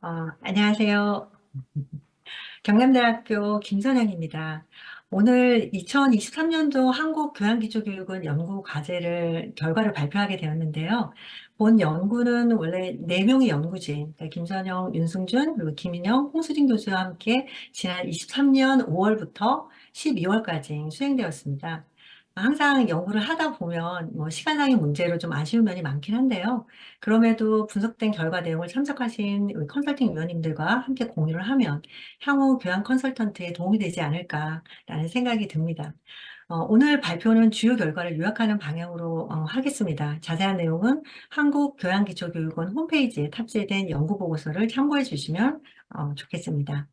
안녕하세요. 경남대학교 김선영입니다. 오늘 2023년도 한국교양기초교육원 연구 과제를 결과를 발표하게 되었는데요. 본 연구는 원래 4명의 연구진, 그러니까 김선영, 윤승준, 그리고 김인영, 홍수진 교수와 함께 지난 23년 5월부터 12월까지 수행되었습니다. 항상 연구를 하다 보면 시간상의 문제로 좀 아쉬운 면이 많긴 한데요. 그럼에도 분석된 결과 내용을 참석하신 우리 컨설팅 위원님들과 함께 공유를 하면 향후 교양 컨설턴트에 도움이 되지 않을까라는 생각이 듭니다. 오늘 발표는 주요 결과를 요약하는 방향으로 하겠습니다. 자세한 내용은 한국교양기초교육원 홈페이지에 탑재된 연구보고서를 참고해 주시면 좋겠습니다.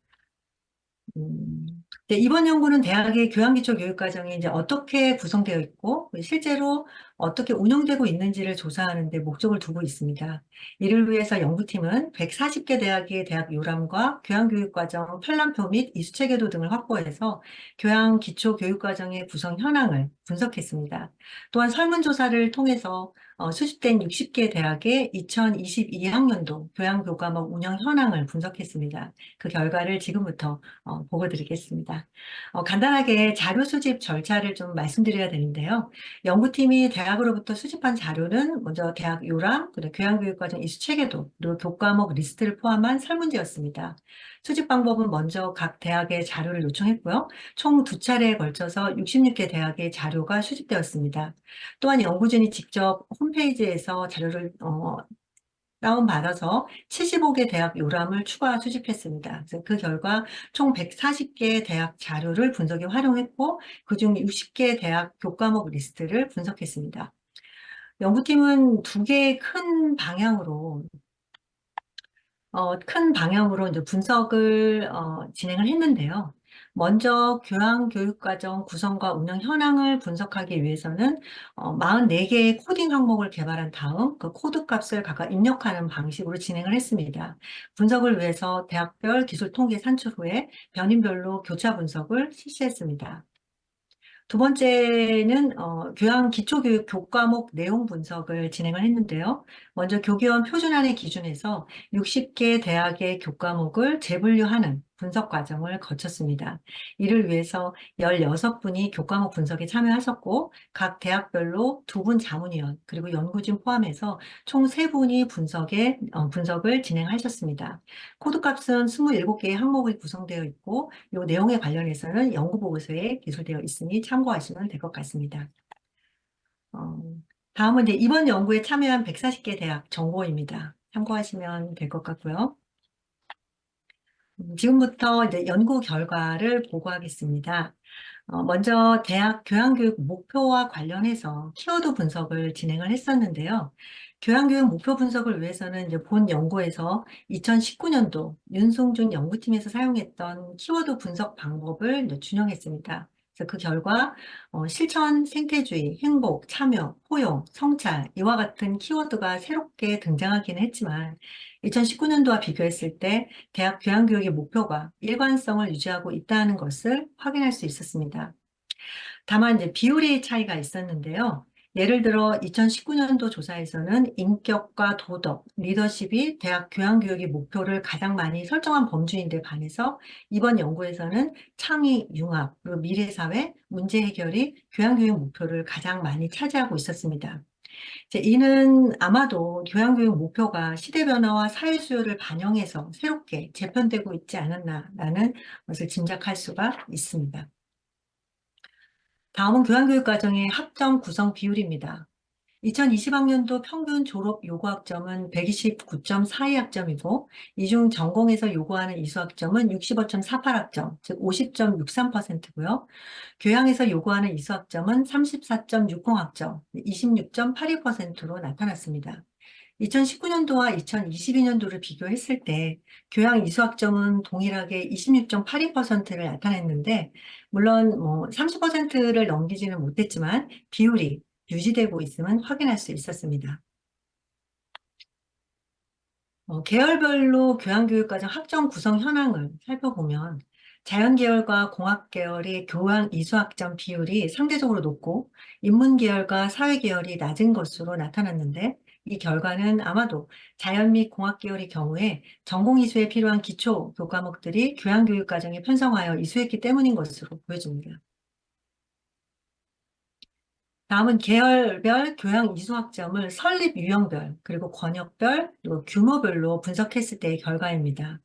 네, 이번 연구는 대학의 교양기초교육과정이 이제 어떻게 구성되어 있고 실제로 어떻게 운영되고 있는지를 조사하는 데 목적을 두고 있습니다. 이를 위해서 연구팀은 140개 대학의 대학 요람과 교양교육과정 편람표 및 이수체계도 등을 확보해서 교양기초교육과정의 구성 현황을 분석했습니다. 또한 설문조사를 통해서 수집된 60개 대학의 2022학년도 교양교과목 운영 현황을 분석했습니다. 그 결과를 지금부터 보고 드리겠습니다. 간단하게 자료 수집 절차를 좀 말씀드려야 되는데요. 연구팀이 대학으로부터 수집한 자료는 먼저 대학 요람, 그리고 교양교육과정 이수 체계도, 그리고 교과목 리스트를 포함한 설문지였습니다. 수집 방법은 먼저 각 대학의 자료를 요청했고요. 총 2차례에 걸쳐서 66개 대학의 자료가 수집되었습니다. 또한 연구진이 직접 홈페이지에서 자료를 다운받아서 75개 대학 요람을 추가 수집했습니다. 그래서 그 결과 총 140개 대학 자료를 분석에 활용했고, 그중 60개 대학 교과목 리스트를 분석했습니다. 연구팀은 두 개의 큰 방향으로 이제 분석을 진행을 했는데요. 먼저 교양교육과정 구성과 운영 현황을 분석하기 위해서는 44개의 코딩 항목을 개발한 다음 그 코드 값을 각각 입력하는 방식으로 진행을 했습니다. 분석을 위해서 대학별 기술 통계 산출 후에 변인별로 교차 분석을 실시했습니다. 두 번째는 교양 기초교육 교과목 내용 분석을 진행을 했는데요. 먼저 교계원 표준안의 기준에서 60개 대학의 교과목을 재분류하는 분석 과정을 거쳤습니다. 이를 위해서 16분이 교과목 분석에 참여하셨고 각 대학별로 2분 자문위원 그리고 연구진 포함해서 총 3분이 분석을 진행하셨습니다. 코드값은 27개의 항목이 구성되어 있고 이 내용에 관련해서는 연구보고서에 기술되어 있으니 참고하시면 될 것 같습니다. 어, 다음은 이제 이번 연구에 참여한 140개 대학 정보입니다. 참고하시면 될 것 같고요. 지금부터 이제 연구 결과를 보고하겠습니다. 먼저 대학 교양교육 목표와 관련해서 키워드 분석을 진행을 했었는데요. 교양교육 목표 분석을 위해서는 이제 본 연구에서 2019년도 윤승준 연구팀에서 사용했던 키워드 분석 방법을 이제 준용했습니다. 그래서 그 결과 실천, 생태주의, 행복, 참여, 포용, 성찰 이와 같은 키워드가 새롭게 등장하기는 했지만 2019년도와 비교했을 때 대학 교양교육의 목표가 일관성을 유지하고 있다는 것을 확인할 수 있었습니다. 다만 이제 비율의 차이가 있었는데요. 예를 들어 2019년도 조사에서는 인격과 도덕, 리더십이 대학 교양교육의 목표를 가장 많이 설정한 범주인데 반해서 이번 연구에서는 창의, 융합, 그리고 미래사회, 문제 해결이 교양교육 목표를 가장 많이 차지하고 있었습니다. 이는 아마도 교양교육 목표가 시대 변화와 사회 수요를 반영해서 새롭게 재편되고 있지 않았나라는 것을 짐작할 수가 있습니다. 다음은 교양교육과정의 학점 구성 비율입니다. 2020학년도 평균 졸업 요구 학점은 129.42 학점이고, 이 중 전공에서 요구하는 이수 학점은 65.48 학점, 즉 50.63%고요. 교양에서 요구하는 이수 학점은 34.60 학점, 26.82%로 나타났습니다. 2019년도와 2022년도를 비교했을 때 교양 이수 학점은 동일하게 26.82%를 나타냈는데, 물론 30%를 넘기지는 못했지만 비율이 유지되고 있음은 확인할 수 있었습니다. 계열별로 교양교육과정 학점 구성 현황을 살펴보면 자연계열과 공학계열의 교양 이수학점 비율이 상대적으로 높고 인문계열과 사회계열이 낮은 것으로 나타났는데 이 결과는 아마도 자연 및 공학 계열의 경우에 전공 이수에 필요한 기초 교과목들이 교양교육 과정에 편성하여 이수했기 때문인 것으로 보여집니다. 다음은 계열별 교양 이수학점을 설립 유형별, 그리고 권역별, 그리고 규모별로 분석했을 때의 결과입니다.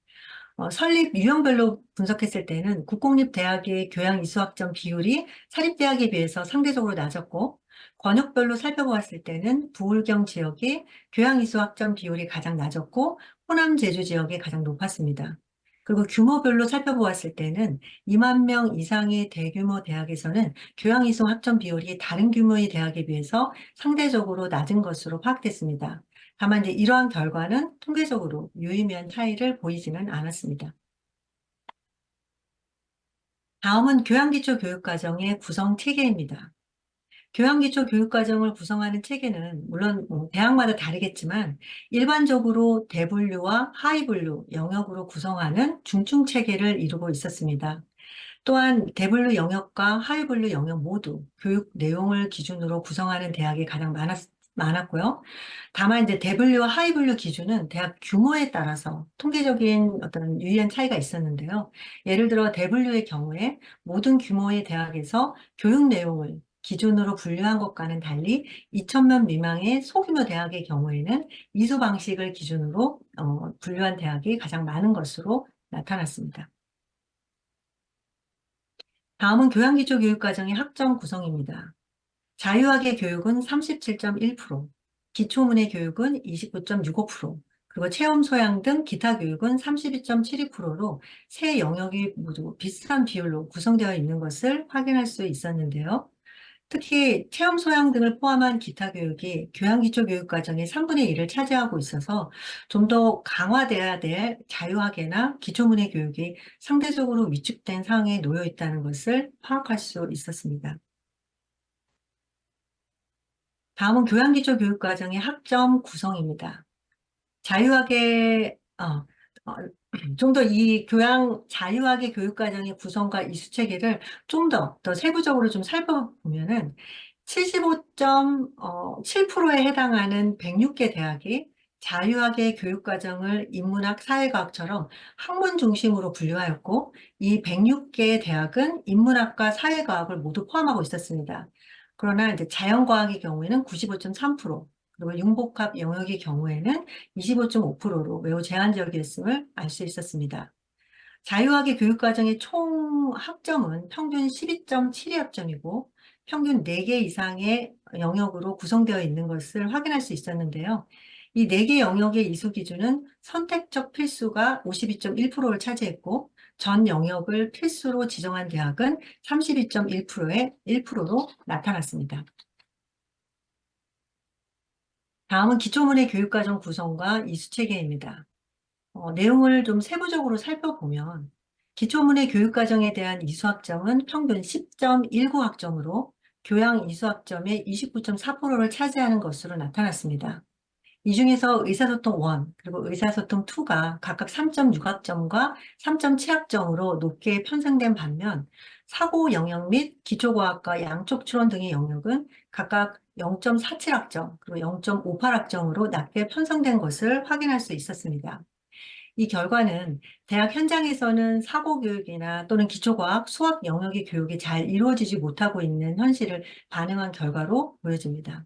설립 유형별로 분석했을 때는 국공립대학의 교양 이수학점 비율이 사립대학에 비해서 상대적으로 낮았고, 권역별로 살펴보았을 때는 부울경 지역의 교양 이수학점 비율이 가장 낮았고, 호남 제주 지역이 가장 높았습니다. 그리고 규모별로 살펴보았을 때는 2만 명 이상의 대규모 대학에서는 교양 이수 학점 비율이 다른 규모의 대학에 비해서 상대적으로 낮은 것으로 파악됐습니다. 다만 이제 이러한 결과는 통계적으로 유의미한 차이를 보이지는 않았습니다. 다음은 교양기초교육과정의 구성 체계입니다. 교양기초교육과정을 구성하는 체계는 물론 대학마다 다르겠지만 일반적으로 대분류와 하위분류 영역으로 구성하는 중층 체계를 이루고 있었습니다. 또한 대분류 영역과 하위분류 영역 모두 교육 내용을 기준으로 구성하는 대학이 가장 많았고요. 다만 이제 대분류와 하위분류 기준은 대학 규모에 따라서 통계적인 어떤 유의한 차이가 있었는데요. 예를 들어 대분류의 경우에 모든 규모의 대학에서 교육 내용을 기준으로 분류한 것과는 달리 2,000명 미만의 소규모 대학의 경우에는 이수 방식을 기준으로 분류한 대학이 가장 많은 것으로 나타났습니다. 다음은 교양기초교육과정의 학점 구성입니다. 자유학의 교육은 37.1%, 기초문의 교육은 29.65%, 그리고 체험 소양 등 기타 교육은 32.72%로 세 영역이 모두 비슷한 비율로 구성되어 있는 것을 확인할 수 있었는데요. 특히 체험 소양 등을 포함한 기타 교육이 교양기초교육과정의 3분의 1을 차지하고 있어서 좀 더 강화돼야 될 자유학이나 기초문의 교육이 상대적으로 위축된 상황에 놓여 있다는 것을 파악할 수 있었습니다. 다음은 교양기초교육과정의 학점 구성입니다. 자유학의 좀 더 이 자유학의 교육과정의 구성과 이수 체계를 좀 더 세부적으로 좀 살펴보면은 75.7%에 해당하는 106개 대학이 자유학의 교육과정을 인문학, 사회과학처럼 학문 중심으로 분류하였고, 이 106개 대학은 인문학과 사회과학을 모두 포함하고 있었습니다. 그러나 이제 자연과학의 경우에는 95.3%, 그리고 융복합 영역의 경우에는 25.5%로 매우 제한적이었음을 알 수 있었습니다. 자유학의 교육과정의 총 학점은 평균 12.72학점이고 평균 4개 이상의 영역으로 구성되어 있는 것을 확인할 수 있었는데요. 이 4개 영역의 이수 기준은 선택적 필수가 52.1%를 차지했고 전 영역을 필수로 지정한 대학은 32.1%의 1%로 나타났습니다. 다음은 기초문의 교육과정 구성과 이수체계입니다. 내용을 좀 세부적으로 살펴보면 기초문의 교육과정에 대한 이수학점은 평균 10.19학점으로 교양 이수학점의 29.4%를 차지하는 것으로 나타났습니다. 이 중에서 의사소통 1 그리고 의사소통 2가 각각 3.6학점과 3.7학점으로 높게 편성된 반면 사고 영역 및 기초과학과 양쪽 추론 등의 영역은 각각 0.47학점 그리고 0.58학점으로 낮게 편성된 것을 확인할 수 있었습니다. 이 결과는 대학 현장에서는 사고 교육이나 또는 기초과학, 수학 영역의 교육이 잘 이루어지지 못하고 있는 현실을 반영한 결과로 보여집니다.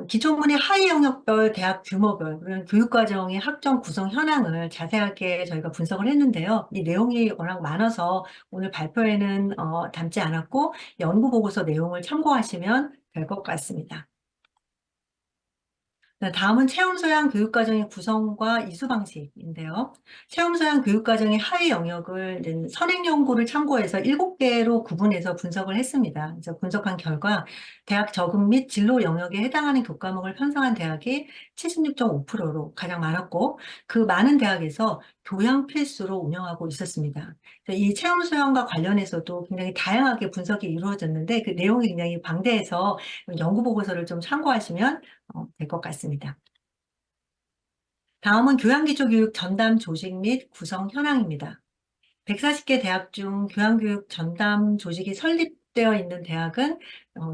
기초문의 하위 영역별 대학 규모별 그런 교육과정의 학점 구성 현황을 자세하게 저희가 분석을 했는데요. 이 내용이 워낙 많아서 오늘 발표에는 담지 않았고 연구보고서 내용을 참고하시면 될 것 같습니다. 네, 다음은 체험소양 교육과정의 구성과 이수 방식인데요. 체험소양 교육과정의 하위 영역을 선행연구를 참고해서 7개로 구분해서 분석을 했습니다. 그래서 분석한 결과 대학 적응 및 진로 영역에 해당하는 교과목을 편성한 대학이 76.5%로 가장 많았고 그 많은 대학에서 교양 필수로 운영하고 있었습니다. 이 체험소양과 관련해서도 굉장히 다양하게 분석이 이루어졌는데 그 내용이 굉장히 방대해서 연구보고서를 좀 참고하시면 될 것 같습니다. 다음은 교양기초교육 전담 조직 및 구성 현황입니다. 140개 대학 중 교양교육 전담 조직이 등록되어 있는 대학은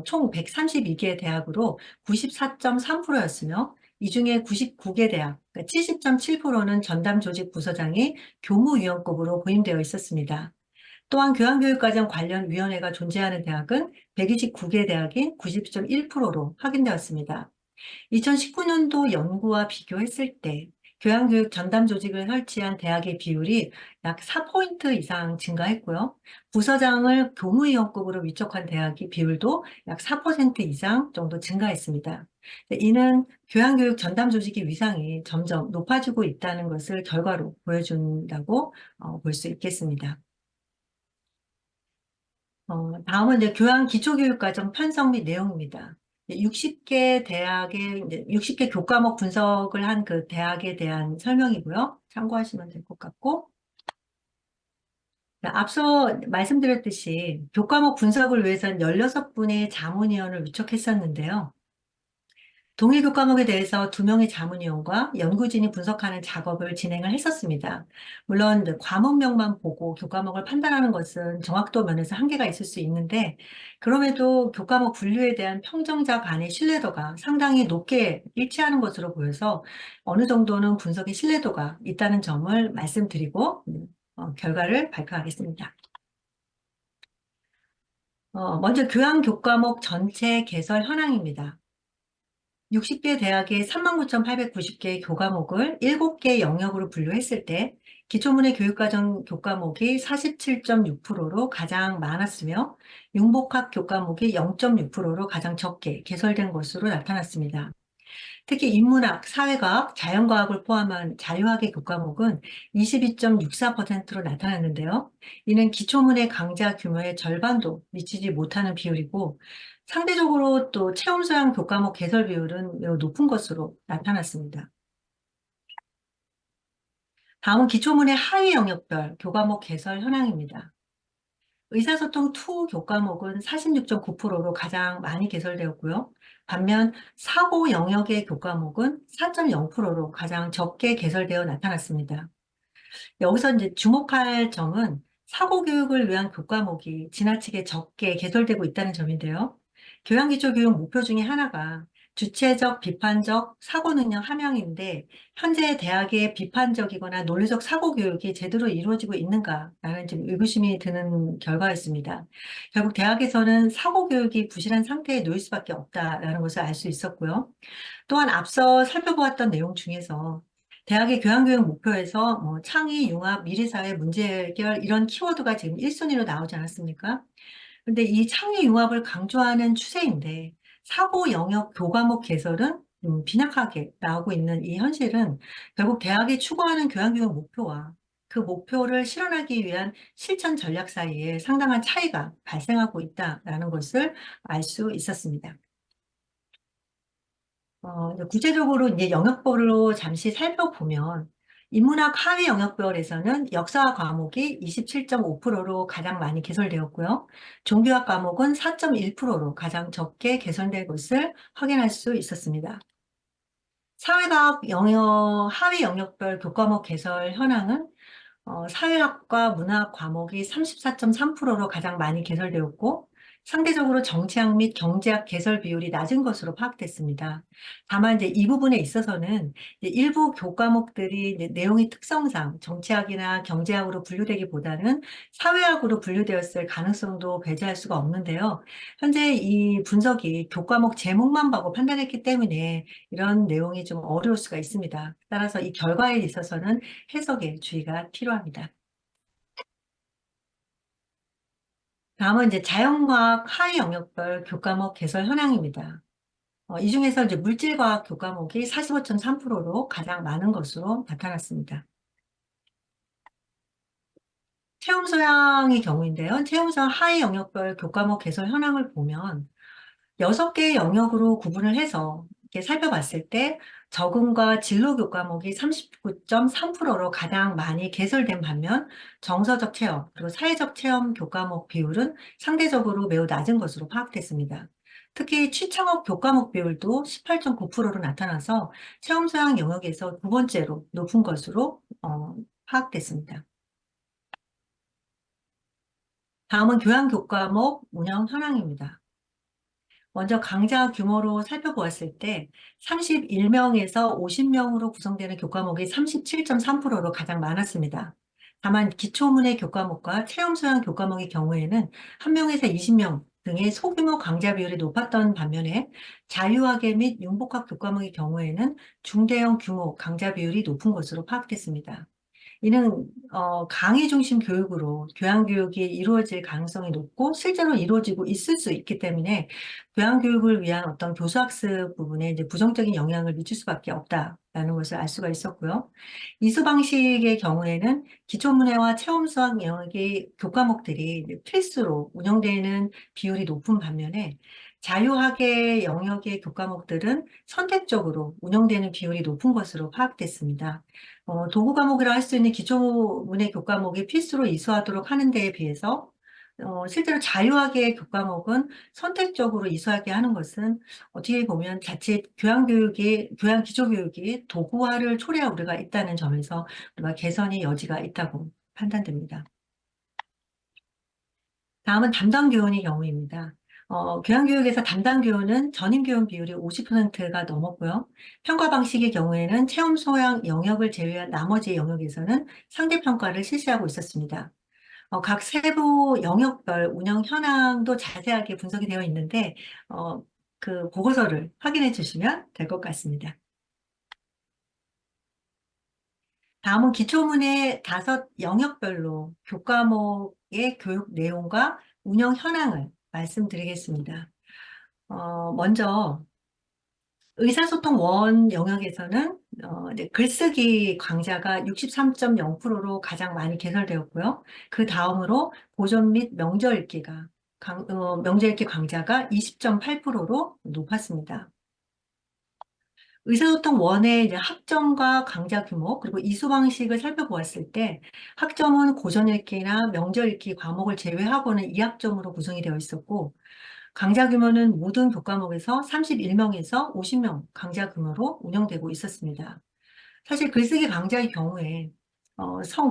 총 132개 대학으로 94.3%였으며 이 중에 99개 대학, 그러니까 70.7%는 전담 조직 부서장이 교무위원급으로 부임되어 있었습니다. 또한 교양교육과정 관련 위원회가 존재하는 대학은 129개 대학인 90.1%로 확인되었습니다. 2019년도 연구와 비교했을 때 교양교육 전담 조직을 설치한 대학의 비율이 약 4포인트 이상 증가했고요. 부서장을 교무위원급으로 위촉한 대학의 비율도 약 4% 이상 정도 증가했습니다. 이는 교양교육 전담 조직의 위상이 점점 높아지고 있다는 것을 결과로 보여준다고 볼 수 있겠습니다. 다음은 이제 교양 기초교육과정 편성 및 내용입니다. 60개 대학의, 이제 60개 교과목 분석을 한 그 대학에 대한 설명이고요. 참고하시면 될 것 같고. 앞서 말씀드렸듯이 교과목 분석을 위해서는 16분의 자문위원을 위촉했었는데요. 동일 교과목에 대해서 2명의 자문위원과 연구진이 분석하는 작업을 진행을 했었습니다. 물론 이제 과목명만 보고 교과목을 판단하는 것은 정확도 면에서 한계가 있을 수 있는데, 그럼에도 교과목 분류에 대한 평정자 간의 신뢰도가 상당히 높게 일치하는 것으로 보여서 어느 정도는 분석의 신뢰도가 있다는 점을 말씀드리고 결과를 발표하겠습니다. 먼저 교양 교과목 전체 개설 현황입니다. 60개 대학의 39,890개의 교과목을 7개 영역으로 분류했을 때 기초문의 교육과정 교과목이 47.6%로 가장 많았으며 융복학 교과목이 0.6%로 가장 적게 개설된 것으로 나타났습니다. 특히 인문학, 사회과학, 자연과학을 포함한 자유학의 교과목은 22.64%로 나타났는데요. 이는 기초문의 강좌 규모의 절반도 미치지 못하는 비율이고 상대적으로 또 체험소양 교과목 개설 비율은 매우 높은 것으로 나타났습니다. 다음은 기초문의 하위 영역별 교과목 개설 현황입니다. 의사소통 2 교과목은 46.9%로 가장 많이 개설되었고요. 반면 사고 영역의 교과목은 4.0%로 가장 적게 개설되어 나타났습니다. 여기서 이제 주목할 점은 사고 교육을 위한 교과목이 지나치게 적게 개설되고 있다는 점인데요. 교양기초교육 목표 중에 하나가 주체적, 비판적 사고 능력 함양인데 현재 대학의 비판적이거나 논리적 사고 교육이 제대로 이루어지고 있는가라는 좀 의구심이 드는 결과였습니다. 결국 대학에서는 사고 교육이 부실한 상태에 놓일 수밖에 없다라는 것을 알 수 있었고요. 또한 앞서 살펴보았던 내용 중에서 대학의 교양교육 목표에서 창의, 융합, 미래사회 문제 해결 이런 키워드가 지금 1순위로 나오지 않았습니까? 근데 이 창의 융합을 강조하는 추세인데 사고 영역 교과목 개설은 빈약하게 나오고 있는 이 현실은 결국 대학이 추구하는 교양교육 목표와 그 목표를 실현하기 위한 실천 전략 사이에 상당한 차이가 발생하고 있다라는 것을 알 수 있었습니다. 이제 구체적으로 이제 영역별로 잠시 살펴보면 인문학 하위 영역별에서는 역사 과목이 27.5%로 가장 많이 개설되었고요. 종교학 과목은 4.1%로 가장 적게 개설된 것을 확인할 수 있었습니다. 사회과학 영역 하위 영역별 교과목 개설 현황은 사회학과 문학 과목이 34.3%로 가장 많이 개설되었고 상대적으로 정치학 및 경제학 개설 비율이 낮은 것으로 파악됐습니다. 다만 이제 이 부분에 있어서는 이제 일부 교과목들이 이제 내용의 특성상 정치학이나 경제학으로 분류되기보다는 사회학으로 분류되었을 가능성도 배제할 수가 없는데요. 현재 이 분석이 교과목 제목만 보고 판단했기 때문에 이런 내용이 좀 어려울 수가 있습니다. 따라서 이 결과에 있어서는 해석에 주의가 필요합니다. 다음은 이제 자연과학 하위 영역별 교과목 개설 현황입니다. 이 중에서 이제 물질과학 교과목이 45.3%로 가장 많은 것으로 나타났습니다. 체험 소양의 경우인데요. 체험 소양 하위 영역별 교과목 개설 현황을 보면 6개의 영역으로 구분을 해서 이렇게 살펴봤을 때 적응과 진로 교과목이 39.3%로 가장 많이 개설된 반면 정서적 체험 그리고 사회적 체험 교과목 비율은 상대적으로 매우 낮은 것으로 파악됐습니다. 특히 취창업 교과목 비율도 18.9%로 나타나서 체험 소양 영역에서 두 번째로 높은 것으로 파악됐습니다. 다음은 교양 교과목 운영 현황입니다. 먼저 강좌 규모로 살펴보았을 때 31명에서 50명으로 구성되는 교과목이 37.3%로 가장 많았습니다. 다만 기초문해 교과목과 체험 소양 교과목의 경우에는 1명에서 20명 등의 소규모 강좌 비율이 높았던 반면에 자유학예 및 융복학 교과목의 경우에는 중대형 규모 강좌 비율이 높은 것으로 파악됐습니다. 이는 강의 중심 교육으로 교양 교육이 이루어질 가능성이 높고 실제로 이루어지고 있을 수 있기 때문에 교양 교육을 위한 어떤 교수학습 부분에 이제 부정적인 영향을 미칠 수밖에 없다라는 것을 알 수가 있었고요. 이수 방식의 경우에는 기초문해와 체험 수학 영역의 교과목들이 이제 필수로 운영되는 비율이 높은 반면에 자유학의 영역의 교과목들은 선택적으로 운영되는 비율이 높은 것으로 파악됐습니다. 도구 과목이라 할 수 있는 기초문해 교과목이 필수로 이수하도록 하는 데에 비해서 실제로 자유학의 교과목은 선택적으로 이수하게 하는 것은 어떻게 보면 자칫 교양 기초교육이 도구화를 초래할 우려가 있다는 점에서 우리가 개선의 여지가 있다고 판단됩니다. 다음은 담당 교원의 경우입니다. 교양교육에서 담당 교원은 전임 교원 비율이 50%가 넘었고요. 평가 방식의 경우에는 체험 소양 영역을 제외한 나머지 영역에서는 상대 평가를 실시하고 있었습니다. 각 세부 영역별 운영 현황도 자세하게 분석이 되어 있는데 그 보고서를 확인해 주시면 될 것 같습니다. 다음은 기초문의 5영역별로 교과목의 교육 내용과 운영 현황을 말씀드리겠습니다. 먼저 의사소통 원 영역에서는 이제 글쓰기 강좌가 63.0%로 가장 많이 개설되었고요. 그 다음으로 고전 및 명절 읽기가 명절 읽기 강좌가 20.8%로 높았습니다. 의사소통 원의 이제 학점과 강좌 규모 그리고 이수 방식을 살펴보았을 때 학점은 고전 읽기나 명절 읽기 과목을 제외하고는 2학점으로 구성이 되어 있었고 강좌 규모는 모든 교과목에서 31명에서 50명 강좌 규모로 운영되고 있었습니다. 사실 글쓰기 강좌의 경우에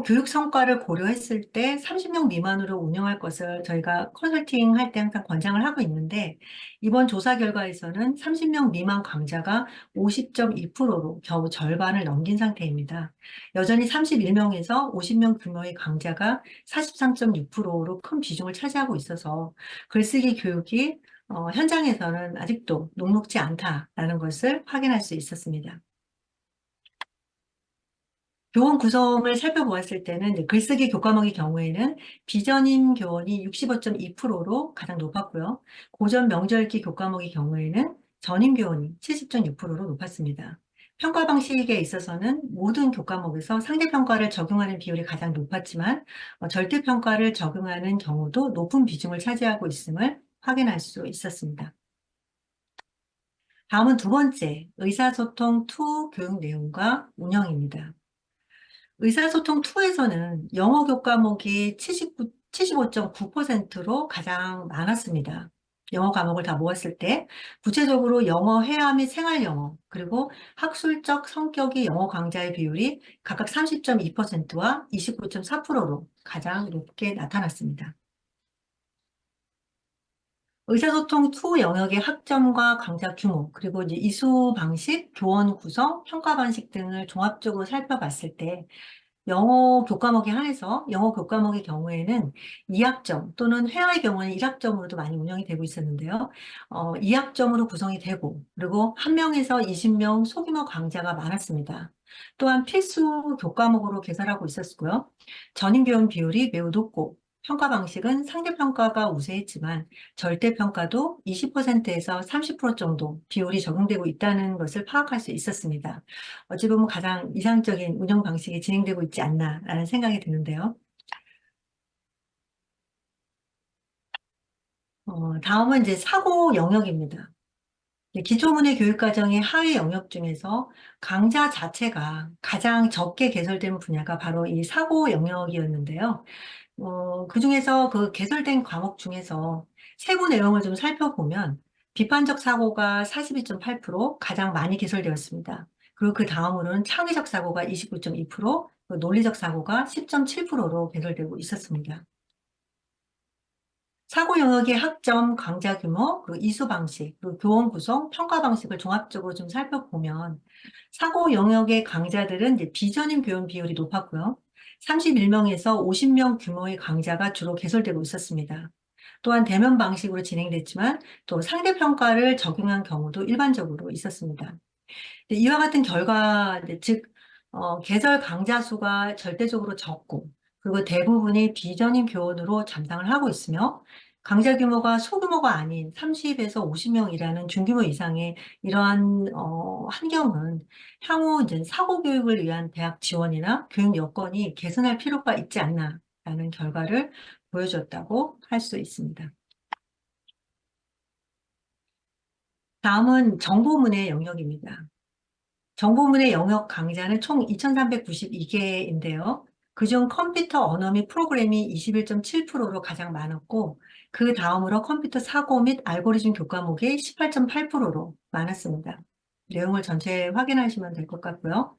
교육 성과를 고려했을 때 30명 미만으로 운영할 것을 저희가 컨설팅 할 때 항상 권장을 하고 있는데 이번 조사 결과에서는 30명 미만 강좌가 50.2%로 겨우 절반을 넘긴 상태입니다. 여전히 31명에서 50명 규모의 강좌가 43.6%로 큰 비중을 차지하고 있어서 글쓰기 교육이 현장에서는 아직도 녹록지 않다라는 것을 확인할 수 있었습니다. 교원 구성을 살펴보았을 때는 이제 글쓰기 교과목의 경우에는 비전임 교원이 65.2%로 가장 높았고요. 고전 명절기 교과목의 경우에는 전임 교원이 70.6%로 높았습니다. 평가 방식에 있어서는 모든 교과목에서 상대평가를 적용하는 비율이 가장 높았지만 절대평가를 적용하는 경우도 높은 비중을 차지하고 있음을 확인할 수 있었습니다. 다음은 두 번째, 의사소통 2 교육 내용과 운영입니다. 의사소통 2에서는 영어 교과목이 75.9%로 가장 많았습니다. 영어 과목을 다 모았을 때 구체적으로 영어 회화 및 생활 영어 그리고 학술적 성격의 영어 강좌의 비율이 각각 30.2%와 29.4%로 가장 높게 나타났습니다. 의사소통 2 영역의 학점과 강좌 규모, 그리고 이제 이수 방식, 교원 구성, 평가 방식 등을 종합적으로 살펴봤을 때 영어 교과목에 한해서 영어 교과목의 경우에는 2학점 또는 회화의 경우에는 1학점으로도 많이 운영이 되고 있었는데요. 2학점으로 구성이 되고 그리고 1명에서 20명 소규모 강좌가 많았습니다. 또한 필수 교과목으로 개설하고 있었고요. 전인교원 비율이 매우 높고 평가 방식은 상대평가가 우세했지만 절대평가도 20%에서 30% 정도 비율이 적용되고 있다는 것을 파악할 수 있었습니다. 어찌 보면 가장 이상적인 운영 방식이 진행되고 있지 않나라는 생각이 드는데요. 다음은 이제 사고 영역입니다. 기초문해 교육과정의 하위 영역 중에서 강좌 자체가 가장 적게 개설된 분야가 바로 이 사고 영역이었는데요. 그중에서 그 개설된 과목 중에서 세부 내용을 좀 살펴보면 비판적 사고가 42.8% 가장 많이 개설되었습니다. 그리고 그 다음으로는 창의적 사고가 29.2%, 논리적 사고가 10.7%로 개설되고 있었습니다. 사고 영역의 학점, 강좌 규모, 그리고 이수 방식, 그리고 교원 구성, 평가 방식을 종합적으로 좀 살펴보면 사고 영역의 강좌들은 이제 비전임 교원 비율이 높았고요. 31명에서 50명 규모의 강좌가 주로 개설되고 있었습니다. 또한 대면 방식으로 진행됐지만 또 상대 평가를 적용한 경우도 일반적으로 있었습니다. 이와 같은 결과, 즉, 개설 강좌 수가 절대적으로 적고, 그리고 대부분이 비전임 교원으로 담당을 하고 있으며, 강좌 규모가 소규모가 아닌 30에서 50명이라는 중규모 이상의 이러한, 환경은 향후 이제 사고 교육을 위한 대학 지원이나 교육 여건이 개선할 필요가 있지 않나라는 결과를 보여줬다고 할 수 있습니다. 다음은 정보문의 영역입니다. 정보문의 영역 강좌는 총 2,392개인데요. 그중 컴퓨터 언어 및 프로그래밍이 21.7%로 가장 많았고, 그 다음으로 컴퓨터 사고 및 알고리즘 교과목이 18.8%로 많았습니다. 내용을 전체 확인하시면 될 것 같고요.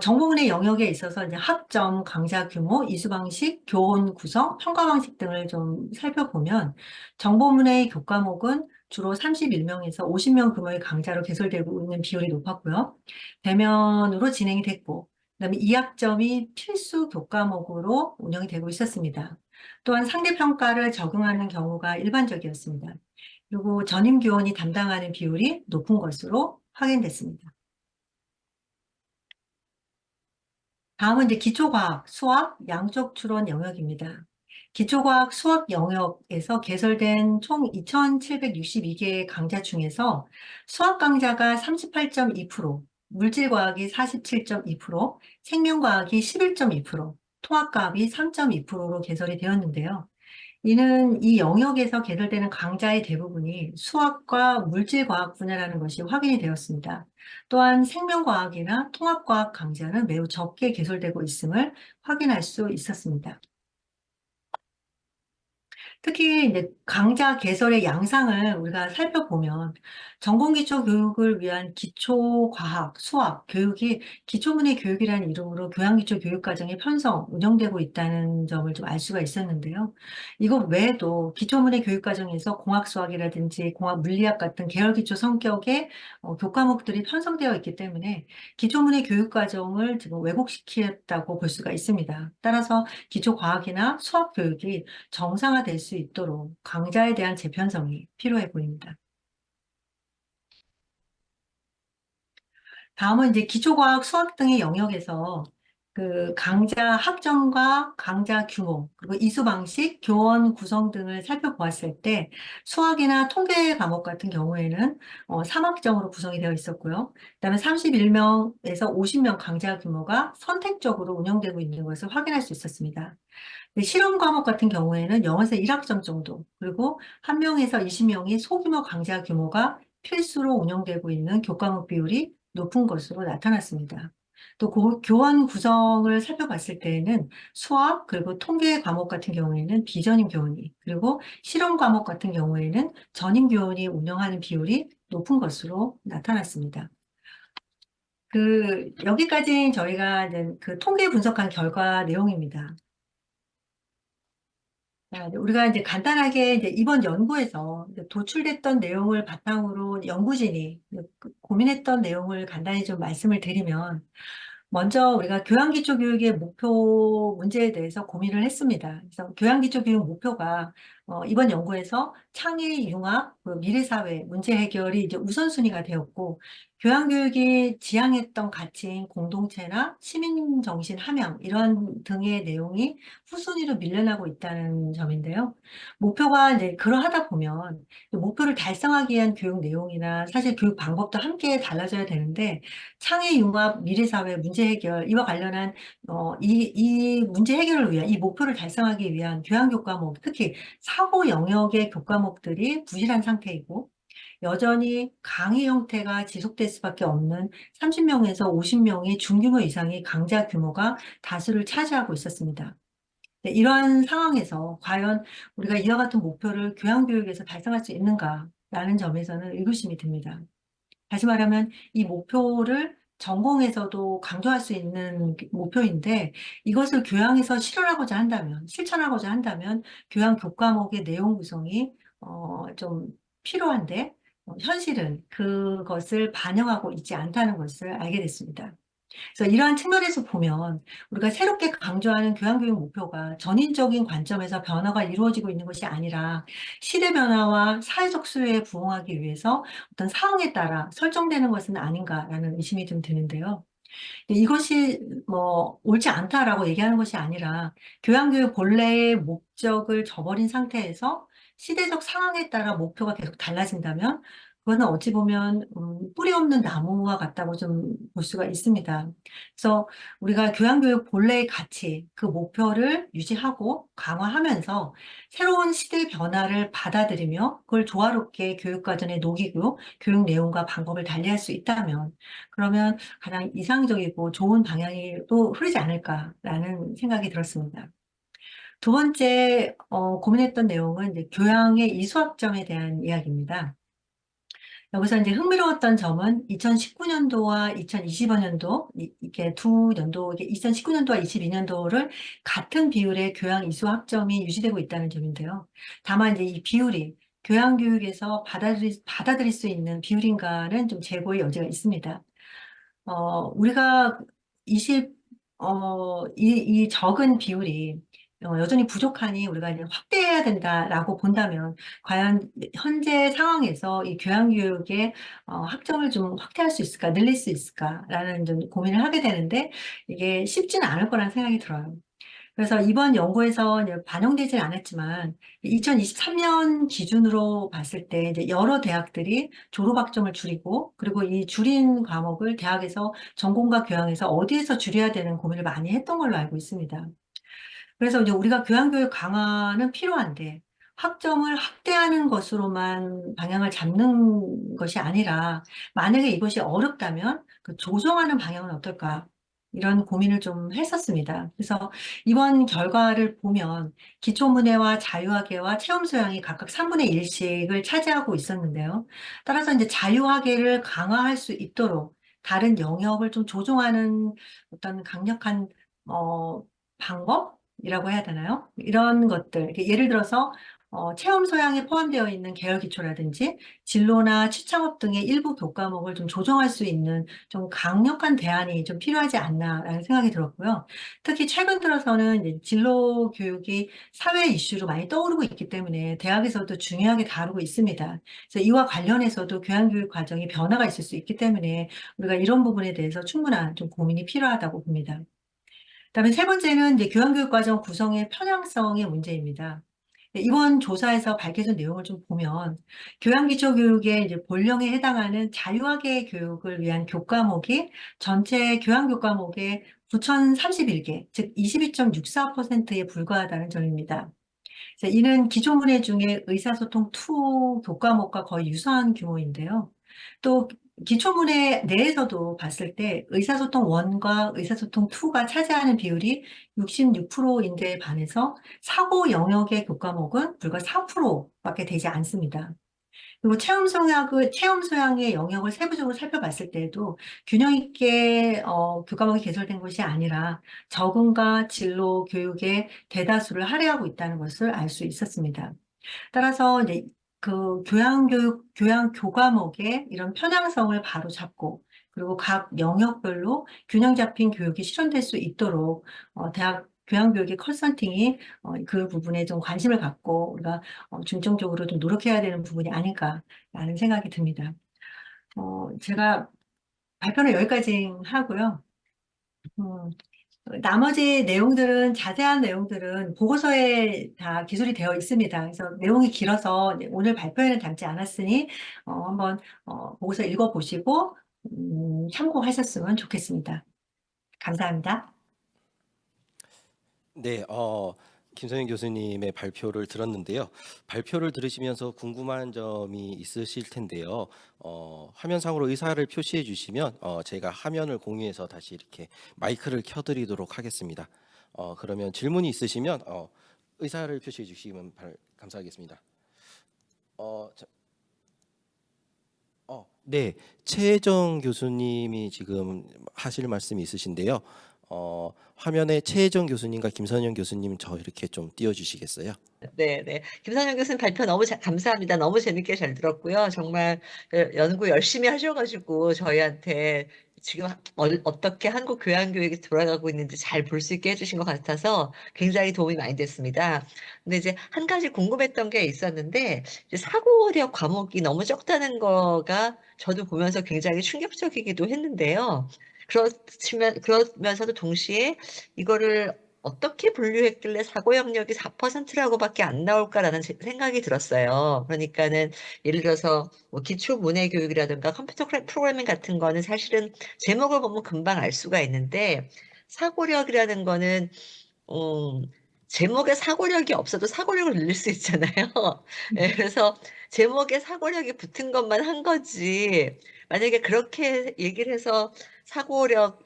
정보문의 영역에 있어서 이제 학점, 강좌 규모, 이수 방식, 교원 구성, 평가 방식 등을 좀 살펴보면 정보문의 교과목은 주로 31명에서 50명 규모의 강좌로 개설되고 있는 비율이 높았고요. 대면으로 진행이 됐고, 그다음에 2학점이 필수 교과목으로 운영이 되고 있었습니다. 또한 상대 평가를 적용하는 경우가 일반적이었습니다. 그리고 전임 교원이 담당하는 비율이 높은 것으로 확인됐습니다. 다음은 이제 기초과학, 수학, 양쪽 추론 영역입니다. 기초과학, 수학 영역에서 개설된 총 2,762개의 강좌 중에서 수학 강좌가 38.2%, 물질과학이 47.2%, 생명과학이 11.2%, 통합과학이 3.2%로 개설이 되었는데요. 이는 이 영역에서 개설되는 강좌의 대부분이 수학과 물질과학 분야라는 것이 확인이 되었습니다. 또한 생명과학이나 통합과학 강좌는 매우 적게 개설되고 있음을 확인할 수 있었습니다. 특히 이제 강좌 개설의 양상을 우리가 살펴보면 전공기초 교육을 위한 기초과학, 수학, 교육이 기초문의 교육이라는 이름으로 교양기초 교육과정이 편성, 운영되고 있다는 점을 좀 알 수가 있었는데요. 이것 외에도 기초문의 교육과정에서 공학수학이라든지 공학물리학 같은 계열기초 성격의 교과목들이 편성되어 있기 때문에 기초문의 교육과정을 지금 왜곡시켰다고 볼 수가 있습니다. 따라서 기초과학이나 수학 교육이 정상화될 수 있도록 강좌에 대한 재편성이 필요해 보입니다. 다음은 이제 기초과학, 수학 등의 영역에서 그 강좌 학점과 강좌 규모, 그리고 이수 방식, 교원 구성 등을 살펴보았을 때 수학이나 통계 과목 같은 경우에는 3학점으로 구성이 되어 있었고요. 그다음에 31명에서 50명 강좌 규모가 선택적으로 운영되고 있는 것을 확인할 수 있었습니다. 실험 과목 같은 경우에는 0에서 1학점 정도, 그리고 1명에서 20명이 소규모 강좌 규모가 필수로 운영되고 있는 교과목 비율이 높은 것으로 나타났습니다. 또 교원 구성을 살펴봤을 때에는 수학, 그리고 통계 과목 같은 경우에는 비전임 교원이, 그리고 실험 과목 같은 경우에는 전임 교원이 운영하는 비율이 높은 것으로 나타났습니다. 여기까지 저희가 이제 그 통계 분석한 결과 내용입니다. 우리가 이제 간단하게 이제 이번 연구에서 이제 도출됐던 내용을 바탕으로 연구진이 고민했던 내용을 간단히 좀 말씀을 드리면, 먼저 우리가 교양기초교육의 목표 문제에 대해서 고민을 했습니다. 그래서 교양기초교육 목표가 이번 연구에서 창의, 융합, 미래사회 문제 해결이 이제 우선순위가 되었고, 교양교육이 지향했던 가치인 공동체나 시민정신 함양 이런 등의 내용이 후순위로 밀려나고 있다는 점인데요. 목표가 이제 그러하다 보면 목표를 달성하기 위한 교육 내용이나 사실 교육 방법도 함께 달라져야 되는데, 창의 융합, 미래사회 문제 해결 이와 관련한 이 문제 해결을 위한 이 목표를 달성하기 위한 교양교과목, 특히 사고 영역의 교과목들이 부실한 상태이고, 여전히 강의 형태가 지속될 수밖에 없는 30명에서 50명의 중규모 이상의 강좌 규모가 다수를 차지하고 있었습니다. 네, 이러한 상황에서 과연 우리가 이와 같은 목표를 교양교육에서 달성할 수 있는가라는 점에서는 의구심이 듭니다. 다시 말하면 이 목표를 전공에서도 강조할 수 있는 목표인데 이것을 교양에서 실천하고자 한다면 교양 교과목의 내용 구성이 좀 필요한데 현실은 그것을 반영하고 있지 않다는 것을 알게 됐습니다. 그래서 이러한 측면에서 보면 우리가 새롭게 강조하는 교양교육 목표가 전인적인 관점에서 변화가 이루어지고 있는 것이 아니라 시대 변화와 사회적 수요에 부응하기 위해서 어떤 상황에 따라 설정되는 것은 아닌가라는 의심이 좀 드는데요. 이것이 뭐 옳지 않다라고 얘기하는 것이 아니라 교양교육 본래의 목적을 저버린 상태에서 시대적 상황에 따라 목표가 계속 달라진다면 그거는 어찌 보면 뿌리 없는 나무와 같다고 좀 볼 수가 있습니다. 그래서 우리가 교양교육 본래의 가치, 그 목표를 유지하고 강화하면서 새로운 시대 변화를 받아들이며 그걸 조화롭게 교육과정에 녹이고 교육 내용과 방법을 달리할 수 있다면 그러면 가장 이상적이고 좋은 방향이 또 흐르지 않을까라는 생각이 들었습니다. 두 번째 고민했던 내용은 이제 교양의 이수학점에 대한 이야기입니다. 여기서 이제 흥미로웠던 점은 2019년도와 2025년도 이게 두 연도, 이게 2019년도와 22년도를 같은 비율의 교양 이수 학점이 유지되고 있다는 점인데요. 다만 이제 이 비율이 교양 교육에서 받아들일 수 있는 비율인가는 좀 재고의 여지가 있습니다. 우리가 20, 이 적은 비율이 여전히 부족하니 우리가 이제 확대해야 된다라고 본다면 과연 현재 상황에서 이 교양교육의 학점을 좀 확대할 수 있을까, 늘릴 수 있을까라는 좀 고민을 하게 되는데 이게 쉽지는 않을 거라는 생각이 들어요. 그래서 이번 연구에서 이제 반영되질 않았지만 2023년 기준으로 봤을 때 이제 여러 대학들이 졸업학점을 줄이고 그리고 이 줄인 과목을 대학에서 전공과 교양에서 어디에서 줄여야 되는 고민을 많이 했던 걸로 알고 있습니다. 그래서 이제 우리가 교양교육 강화는 필요한데 학점을 확대하는 것으로만 방향을 잡는 것이 아니라 만약에 이것이 어렵다면 그 조정하는 방향은 어떨까? 이런 고민을 좀 했었습니다. 그래서 이번 결과를 보면 기초문해와 자유학예와 체험소양이 각각 3분의 1씩을 차지하고 있었는데요. 따라서 이제 자유학예를 강화할 수 있도록 다른 영역을 좀 조정하는 어떤 강력한 방법? 이라고 해야 되나요? 이런 것들. 예를 들어서, 체험 소양에 포함되어 있는 계열 기초라든지 진로나 취창업 등의 일부 교과목을 좀 조정할 수 있는 좀 강력한 대안이 좀 필요하지 않나라는 생각이 들었고요. 특히 최근 들어서는 이제 진로 교육이 사회 이슈로 많이 떠오르고 있기 때문에 대학에서도 중요하게 다루고 있습니다. 그래서 이와 관련해서도 교양교육 과정이 변화가 있을 수 있기 때문에 우리가 이런 부분에 대해서 충분한 좀 고민이 필요하다고 봅니다. 그다음에 세 번째는 이제 교양교육과정 구성의 편향성의 문제입니다. 이번 조사에서 밝혀진 내용을 좀 보면 교양기초교육의 이제 본령에 해당하는 자유학예 교육을 위한 교과목이 전체 교양교과목의 9,031개, 즉 22.64%에 불과하다는 점입니다. 그래서 이는 기초문해 중에 의사소통 2 교과목과 거의 유사한 규모인데요. 또 기초문해 내에서도 봤을 때 의사소통 1과 의사소통 2가 차지하는 비율이 66%인데 반해서 사고 영역의 교과목은 불과 4%밖에 되지 않습니다. 그리고 체험 소양의 영역을 세부적으로 살펴봤을 때에도 균형 있게 교과목이 개설된 것이 아니라 적응과 진로 교육의 대다수를 할애하고 있다는 것을 알 수 있었습니다. 따라서 이제 그 교양 교과목의 이런 편향성을 바로잡고 그리고 각 영역별로 균형 잡힌 교육이 실현될 수 있도록 대학 교양교육의 컨설팅이 그 부분에 좀 관심을 갖고 우리가 중점적으로 좀 노력해야 되는 부분이 아닐까라는 생각이 듭니다. 제가 발표는 여기까지 하고요. 음, 나머지 내용들은 자세한 내용들은 보고서에 다 기술이 되어 있습니다. 그래서 내용이 길어서 오늘 발표에는 담지 않았으니 한번 보고서 읽어보시고 참고하셨으면 좋겠습니다. 감사합니다. 네, 김선영 교수님의 발표를 들었는데요. 발표를 들으시면서 궁금한 점이 있으실 텐데요. 화면상으로 의사를 표시해 주시면 제가 화면을 공유해서 다시 이렇게 마이크를 켜드리도록 하겠습니다. 그러면 질문이 있으시면 의사를 표시해 주시면 감사하겠습니다. 자, 네, 최혜정 교수님이 지금 하실 말씀이 있으신데요. 화면에 최혜정 교수님과 김선영 교수님 저 이렇게 좀 띄워주시겠어요? 네네. 김선영 교수님 발표 너무 감사합니다. 너무 재밌게 잘 들었고요. 정말 연구 열심히 하셔가지고 저희한테 지금 어떻게 한국 교양교육이 돌아가고 있는지 잘 볼 수 있게 해주신 것 같아서 굉장히 도움이 많이 됐습니다. 근데 이제 한 가지 궁금했던 게 있었는데, 이제 사고력 과목이 너무 적다는 거가 저도 보면서 굉장히 충격적이기도 했는데요. 그러면서도 동시에 이거를 어떻게 분류했길래 사고 영역이 4%라고밖에 안 나올까라는 생각이 들었어요. 그러니까는 예를 들어서 뭐 기초 문해 교육이라든가 컴퓨터 프로그래밍 같은 거는 사실은 제목을 보면 금방 알 수가 있는데 사고력이라는 거는 음, 제목에 사고력이 없어도 사고력을 늘릴 수 있잖아요. 예, 그래서 제목에 사고력이 붙은 것만 한 거지. 만약에 그렇게 얘기를 해서 사고력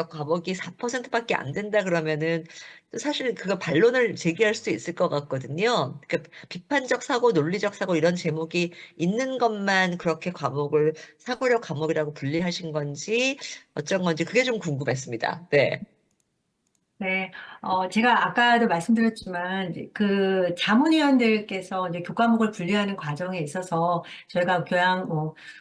과목이 4%밖에 안 된다 그러면은 또 사실 그거 반론을 제기할 수 있을 것 같거든요. 그러니까 비판적 사고, 논리적 사고 이런 제목이 있는 것만 그렇게 과목을 사고력 과목이라고 분리하신 건지 어쩐 건지 그게 좀 궁금했습니다. 네. 네, 제가 아까도 말씀드렸지만, 이제 그 자문위원들께서 이제 교과목을 분리하는 과정에 있어서 저희가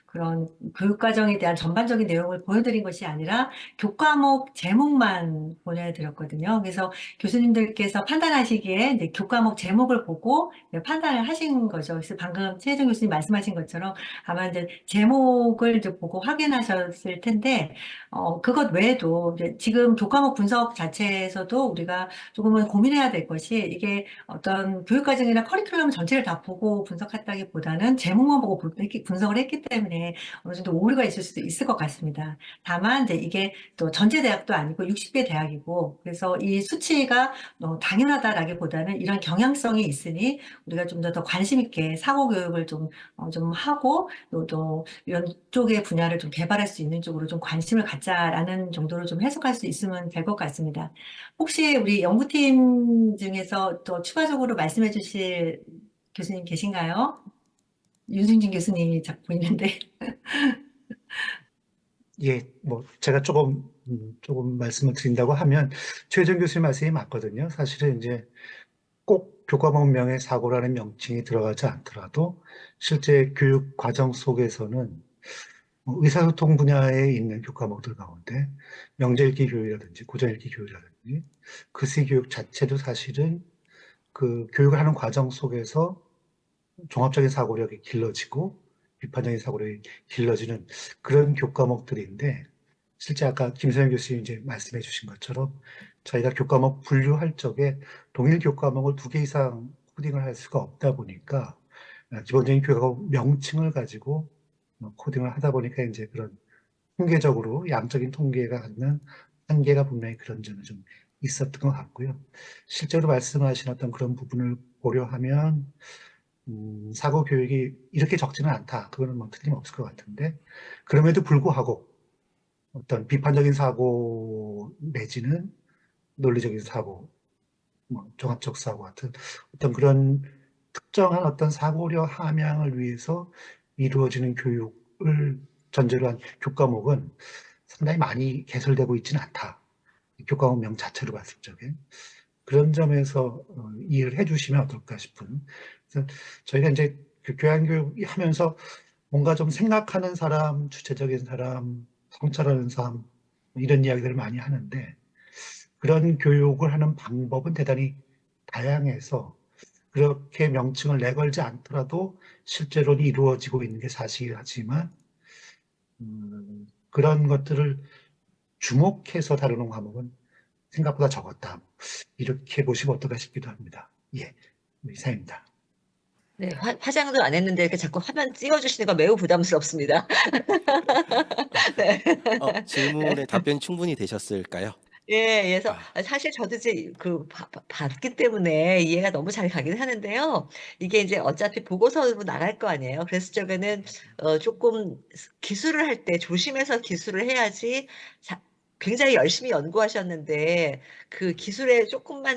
그런 교육과정에 대한 전반적인 내용을 보여드린 것이 아니라 교과목 제목만 보내드렸거든요. 그래서 교수님들께서 판단하시기에 이제 교과목 제목을 보고 이제 판단을 하신 거죠. 그래서 방금 최혜정 교수님 말씀하신 것처럼 아마 이제 제목을 이제 보고 확인하셨을 텐데, 그것 외에도 이제 지금 교과목 분석 자체에서도 우리가 조금은 고민해야 될 것이 이게 어떤 교육과정이나 커리큘럼 전체를 다 보고 분석했다기보다는 제목만 보고 분석을 했기 때문에 어느 정도 오류가 있을 수도 있을 것 같습니다. 다만 이제 이게 또 전체 대학도 아니고 60개 대학이고 그래서 이 수치가 당연하다라기보다는 이런 경향성이 있으니 우리가 좀 더 관심 있게 사고 교육을 좀 하고 또 이런 쪽의 분야를 좀 개발할 수 있는 쪽으로 좀 관심을 갖자라는 정도로 좀 해석할 수 있으면 될 것 같습니다. 혹시 우리 연구팀 중에서 또 추가적으로 말씀해 주실 교수님 계신가요? 윤승진 교수님이 자꾸 보이는데. 예, 뭐 제가 조금 말씀을 드린다고 하면 최정 교수님 말씀이 맞거든요. 사실은 이제 꼭 교과목명의 사고라는 명칭이 들어가지 않더라도 실제 교육 과정 속에서는 의사소통 분야에 있는 교과목들 가운데 명제읽기 교육이라든지 고전읽기 교육이라든지 글쓰기 교육 자체도 사실은 그 교육을 하는 과정 속에서 종합적인 사고력이 길러지고 비판적인 사고력이 길러지는 그런 교과목들인데 실제 아까 김선영 교수님 이제 말씀해 주신 것처럼 저희가 교과목 분류할 적에 동일 교과목을 2개 이상 코딩을 할 수가 없다 보니까 기본적인 교과목 명칭을 가지고 코딩을 하다 보니까 이제 그런 통계적으로 양적인 통계가 갖는 한계가 분명히 그런 점은 좀 있었던 것 같고요. 실제로 말씀하신 어떤 그런 부분을 고려하면 사고 교육이 이렇게 적지는 않다. 그거는 뭐 틀림없을 것 같은데 그럼에도 불구하고 어떤 비판적인 사고 내지는 논리적인 사고, 뭐 종합적 사고 같은 어떤 그런 특정한 어떤 사고력 함양을 위해서 이루어지는 교육을 전제로 한 교과목은 상당히 많이 개설되고 있지는 않다. 교과목명 자체로 봤을 적에. 그런 점에서 이해를 해주시면 어떨까 싶은. 그래서 저희가 이제 교양교육 하면서 뭔가 좀 생각하는 사람, 주체적인 사람, 성찰하는 사람, 이런 이야기들을 많이 하는데 그런 교육을 하는 방법은 대단히 다양해서 그렇게 명칭을 내걸지 않더라도 실제로는 이루어지고 있는 게 사실이지만 그런 것들을 주목해서 다루는 과목은 생각보다 적었다. 이렇게 보시면 어떨까 싶기도 합니다. 예, 이상입니다. 네, 화장도 안 했는데 이렇게 자꾸 화면 띄워주시는 거 매우 부담스럽습니다. 네. 질문에 답변 충분히 되셨을까요? 예, 그래서 아, 사실 저도 이제 봤기 때문에 이해가 너무 잘 가긴 하는데요. 이게 이제 어차피 보고서로 나갈 거 아니에요. 그래서 저거는 조금 기술을 할 때 조심해서 기술을 해야지 굉장히 열심히 연구하셨는데 그 기술에 조금만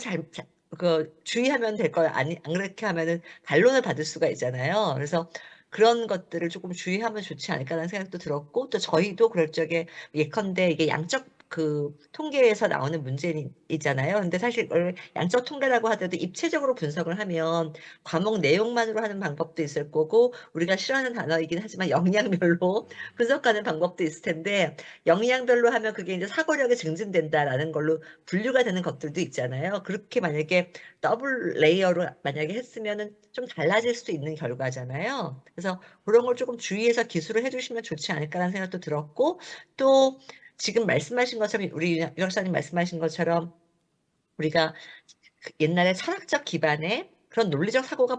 주의하면 될 거 아니 안 그렇게 하면은 반론을 받을 수가 있잖아요. 그래서 그런 것들을 조금 주의하면 좋지 않을까라는 생각도 들었고, 또 저희도 그럴 적에 예컨대 이게 양적 그 통계에서 나오는 문제이잖아요. 근데 사실 이걸 양적 통계라고 하더라도 입체적으로 분석을 하면 과목 내용만으로 하는 방법도 있을 거고, 우리가 싫어하는 단어이긴 하지만 역량별로 분석하는 방법도 있을 텐데, 역량별로 하면 그게 이제 사고력이 증진된다라는 걸로 분류가 되는 것들도 있잖아요. 그렇게 만약에 더블 레이어로 만약에 했으면은 좀 달라질 수도 있는 결과잖아요. 그래서 그런 걸 조금 주의해서 기술을 해주시면 좋지 않을까라는 생각도 들었고, 또 지금 말씀하신 것처럼 우리 유 박사님 말씀하신 것처럼 우리가 옛날에 철학적 기반의 그런 논리적 사고가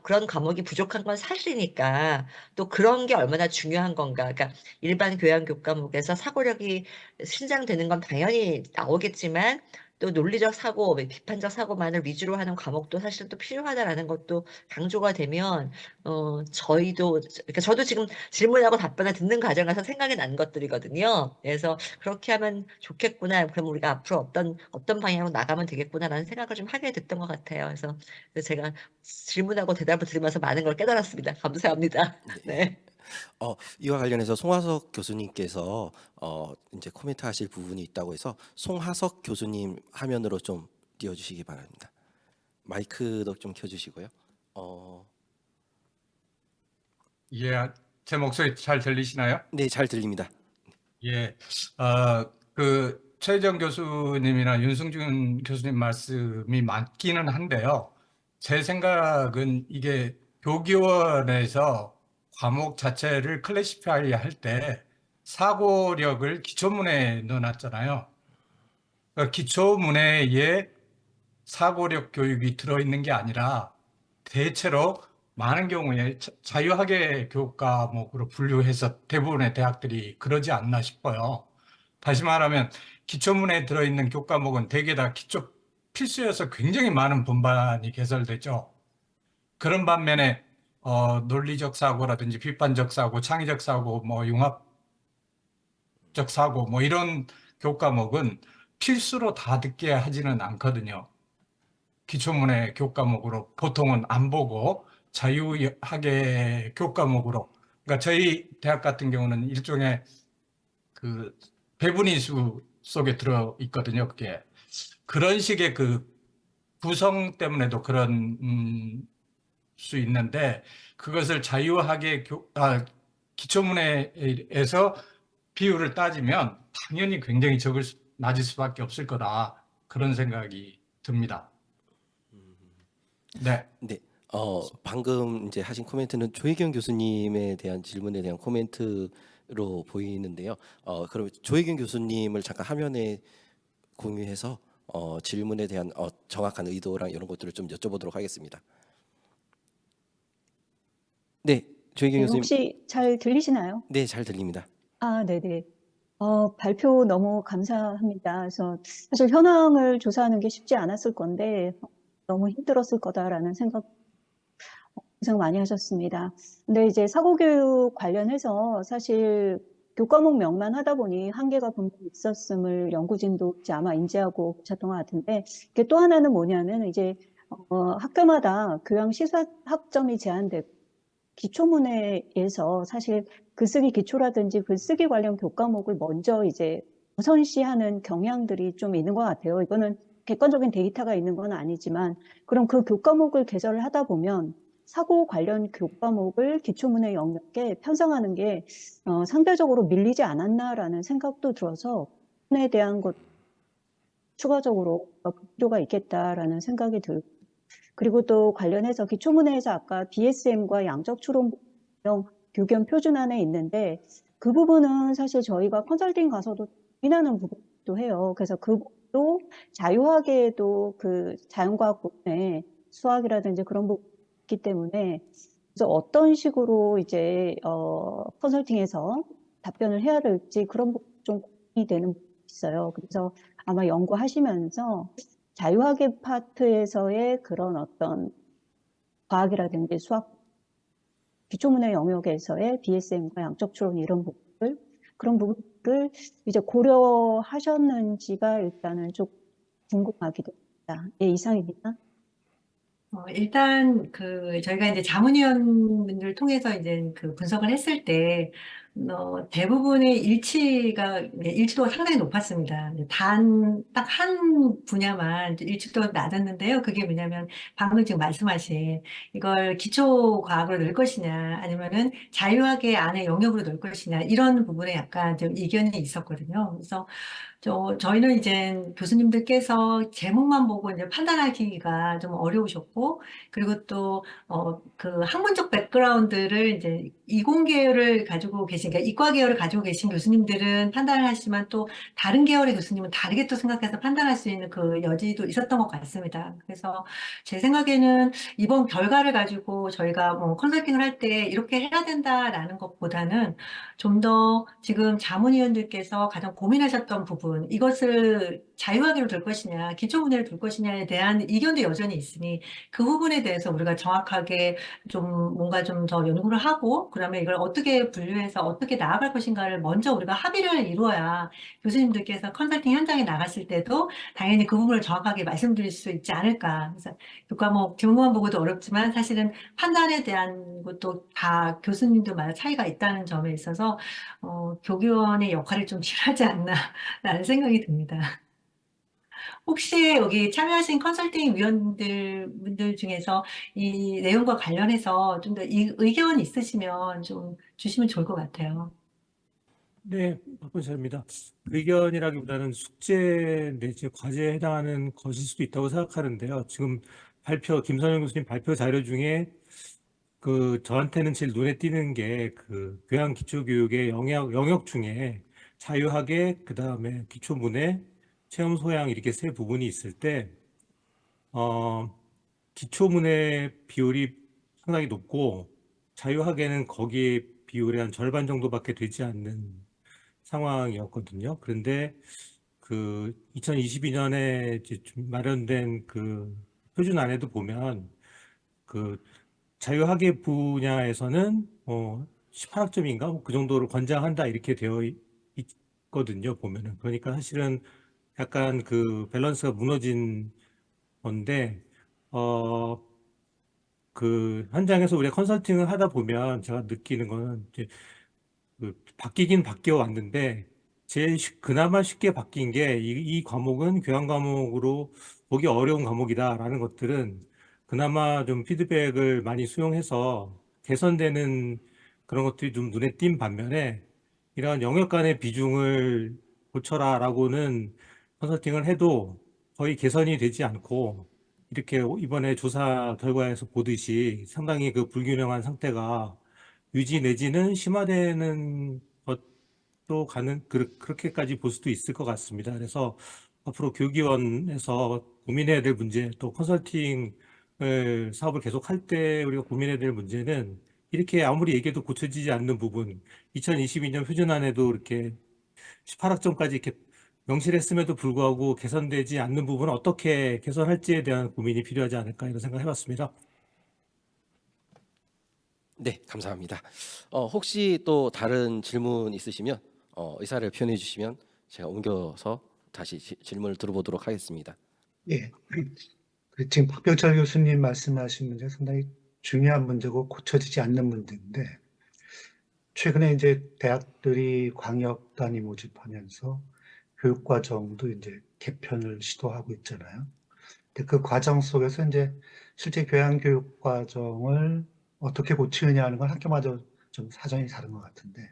그런 과목이 부족한 건 사실이니까 또 그런 게 얼마나 중요한 건가. 그러니까 일반 교양 교과목에서 사고력이 신장되는 건 당연히 나오겠지만 또 논리적 사고, 비판적 사고만을 위주로 하는 과목도 사실 또 필요하다라는 것도 강조가 되면 저희도 그러니까 저도 지금 질문하고 답변을 듣는 과정에서 생각이 난 것들이거든요. 그래서 그렇게 하면 좋겠구나. 그럼 우리가 앞으로 어떤 방향으로 나가면 되겠구나라는 생각을 좀 하게 됐던 것 같아요. 그래서 제가 질문하고 대답을 들으면서 많은 걸 깨달았습니다. 감사합니다. 네. 이와 관련해서 송하석 교수님께서 이제 코멘트 하실 부분이 있다고 해서 송하석 교수님 화면으로 좀 띄워주시기 바랍니다. 마이크도 좀 켜주시고요. 예, 제 목소리 잘 들리시나요? 네, 잘 들립니다. 예, 최정 교수님이나 윤승준 교수님 말씀이 맞기는 한데요. 제 생각은 이게 교기원에서 과목 자체를 클래시파이 할 때 사고력을 기초문에 넣어놨잖아요. 그러니까 기초문해에 사고력 교육이 들어있는 게 아니라 대체로 많은 경우에 자유학의 교과목으로 분류해서 대부분의 대학들이 그러지 않나 싶어요. 다시 말하면 기초문에 들어있는 교과목은 대개 다 기초 필수여서 굉장히 많은 분반이 개설되죠. 그런 반면에 논리적 사고라든지 비판적 사고, 창의적 사고, 뭐 융합적 사고, 뭐 이런 교과목은 필수로 다 듣게 하지는 않거든요. 기초문의 교과목으로 보통은 안 보고 자유학의 교과목으로, 그러니까 저희 대학 같은 경우는 일종의 그 배분이수 속에 들어 있거든요. 그게 그런 식의 그 구성 때문에도 그런 수 있는데, 그것을 자유학의 기초문에에서 비율을 따지면 당연히 굉장히 낮을 수밖에 없을 거다, 그런 생각이 듭니다. 네. 네, 방금 이제 하신 코멘트는 조혜경 교수님에 대한 질문에 대한 코멘트로 보이는데요. 그럼 조혜경 교수님을 잠깐 화면에 공유해서 질문에 대한 정확한 의도랑 이런 것들을 좀 여쭤보도록 하겠습니다. 네, 조혜경 네, 교수님. 혹시 잘 들리시나요? 네, 잘 들립니다. 네네. 발표 너무 감사합니다. 그래서 사실 현황을 조사하는 게 쉽지 않았을 건데 너무 힘들었을 거다라는 생각 고생 많이 하셨습니다. 근데 이제 사고교육 관련해서 사실 교과목명만 하다 보니 한계가 분명히 있었음을 연구진도 이제 아마 인지하고 계셨던 것 같은데, 이게 또 하나는 뭐냐면 이제 학교마다 교양 시사 학점이 제한되고 기초문해에서 사실 글쓰기 기초라든지 글쓰기 관련 교과목을 먼저 이제 우선시하는 경향들이 좀 있는 것 같아요. 이거는 객관적인 데이터가 있는 건 아니지만, 그럼 그 교과목을 개설을 하다 보면 사고 관련 교과목을 기초문해 영역에 편성하는 게 상대적으로 밀리지 않았나라는 생각도 들어서 에 대한 것 추가적으로 필요가 있겠다라는 생각이 들고, 그리고 또 관련해서 기초문해에서 아까 BSM과 양적 추론형 교견 표준안에 있는데 그 부분은 사실 저희가 컨설팅 가서도 고민하는 부분도 해요. 그래서 그 부분도 자유학에도 그 자연과학 부분에 수학이라든지 그런 부분이 있기 때문에, 그래서 어떤 식으로 이제 컨설팅에서 답변을 해야 될지 그런 부분 좀 고민이 되는 부분이 있어요. 그래서 아마 연구하시면서 자유학의 파트에서의 그런 어떤 과학이라든지 수학, 기초문해 영역에서의 BSM과 양적 추론 이런 부분들, 그런 부분들을 이제 고려하셨는지가 일단은 좀 궁금하기도 합니다. 예, 이상입니다. 일단 저희가 이제 자문위원분들 통해서 이제 그 분석을 했을 때 대부분의 일치도가 상당히 높았습니다. 딱 한 분야만 일치도가 낮았는데요. 그게 뭐냐면 방금 지금 말씀하신 이걸 기초과학으로 넣을 것이냐 아니면은 자유학의 안에 영역으로 넣을 것이냐 이런 부분에 약간 좀 이견이 있었거든요. 그래서 저희는 이제 교수님들께서 제목만 보고 이제 판단하기가 좀 어려우셨고, 그리고 또, 그 학문적 백그라운드를 이제 이공계열을 가지고 계신, 그러니까 이과 계열을 가지고 계신 교수님들은 판단을 하시지만 또 다른 계열의 교수님은 다르게 또 생각해서 판단할 수 있는 그 여지도 있었던 것 같습니다. 그래서 제 생각에는 이번 결과를 가지고 저희가 뭐 컨설팅을 할 때 이렇게 해야 된다라는 것보다는 좀 더 지금 자문위원들께서 가장 고민하셨던 부분, 이것을 자유학위로 둘 것이냐, 기초문제를 둘 것이냐에 대한 이견도 여전히 있으니 그 부분에 대해서 우리가 정확하게 좀 뭔가 좀 더 연구를 하고, 그다음에 이걸 어떻게 분류해서 어떻게 나아갈 것인가를 먼저 우리가 합의를 이루어야 교수님들께서 컨설팅 현장에 나갔을 때도 당연히 그 부분을 정확하게 말씀드릴 수 있지 않을까. 그래서 교과만 보고도 어렵지만 사실은 판단에 대한 것도 다 교수님들마다 차이가 있다는 점에 있어서 교교원의 역할이 좀 필요하지 않나라는 생각이 듭니다. 혹시 여기 참여하신 컨설팅 분들 중에서 이 내용과 관련해서 좀 더 의견 있으시면 좀 주시면 좋을 것 같아요. 네, 박본철입니다. 의견이라기보다는 숙제 내지 과제에 해당하는 것일 수도 있다고 생각하는데요. 지금 김선영 교수님 발표 자료 중에 저한테는 제일 눈에 띄는 게 교양 기초교육의 영역 중에 자유학의 그다음에 기초문해, 체험 소양 이렇게 세 부분이 있을 때, 기초문해 비율이 상당히 높고 자유학에는 거기에 비율의 한 절반 정도밖에 되지 않는 상황이었거든요. 그런데 2022년에 마련된 표준안에도 보면 자유학의 분야에서는 18학점인가 그 정도를 권장한다 이렇게 되어 있거든요. 보면은 그러니까 사실은 약간 밸런스가 무너진 건데 현장에서 우리가 컨설팅을 하다 보면 제가 느끼는 거는 이제 바뀌긴 바뀌어 왔는데 그나마 쉽게 바뀐 게 이 과목은 교양 과목으로 보기 어려운 과목이다라는 것들은 그나마 좀 피드백을 많이 수용해서 개선되는 그런 것들이 좀 눈에 띈 반면에 이러한 영역 간의 비중을 고쳐라라고는 컨설팅을 해도 거의 개선이 되지 않고 이렇게 이번에 조사 결과에서 보듯이 상당히 불균형한 상태가 유지 내지는 심화되는 것도 그렇게까지 볼 수도 있을 것 같습니다. 그래서 앞으로 교육위원회에서 고민해야 될 문제, 또 컨설팅 사업을 계속할 때 우리가 고민해야 될 문제는 이렇게 아무리 얘기해도 고쳐지지 않는 부분, 2022년 표준안에도 이렇게 18학점까지 이렇게 명시했음에도 불구하고 개선되지 않는 부분을 어떻게 개선할지에 대한 고민이 필요하지 않을까 이런 생각을 해봤습니다. 네, 감사합니다. 혹시 또 다른 질문 있으시면 의사를 표현해 주시면 제가 옮겨서 다시 질문을 들어보도록 하겠습니다. 예. 지금 박병철 교수님 말씀하신 문제가 상당히 중요한 문제고 고쳐지지 않는 문제인데, 최근에 이제 대학들이 광역 단위 모집하면서 교육과정도 이제 개편을 시도하고 있잖아요. 근데 그 과정 속에서 이제 실제 교양교육 과정을 어떻게 고치느냐 하는 건 학교마다 좀 사정이 다른 것 같은데,